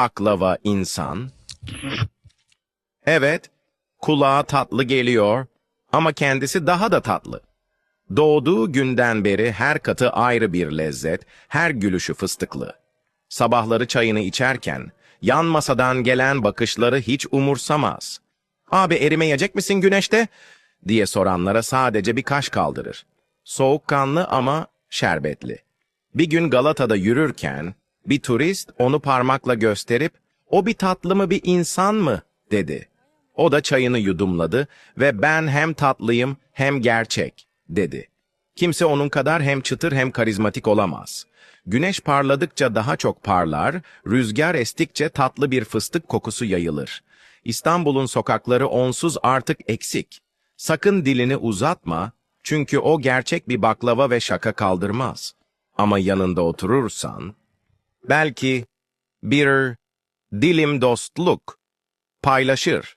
Baklava insan. Evet, kulağa tatlı geliyor ama kendisi daha da tatlı. Doğduğu günden beri her katı ayrı bir lezzet, her gülüşü fıstıklı. Sabahları çayını içerken, yan masadan gelen bakışları hiç umursamaz. "Abi erimeyecek misin güneşte?" diye soranlara sadece bir kaş kaldırır. Soğukkanlı ama şerbetli. Bir gün Galata'da yürürken, bir turist onu parmakla gösterip, "O bir tatlı mı bir insan mı?" dedi. O da çayını yudumladı ve "Ben hem tatlıyım hem gerçek," dedi. Kimse onun kadar hem çıtır hem karizmatik olamaz. Güneş parladıkça daha çok parlar, rüzgar estikçe tatlı bir fıstık kokusu yayılır. İstanbul'un sokakları onsuz artık eksik. Sakın dilini uzatma, çünkü o gerçek bir baklava ve şaka kaldırmaz. Ama yanında oturursan, belki bir dilim dostluk paylaşır.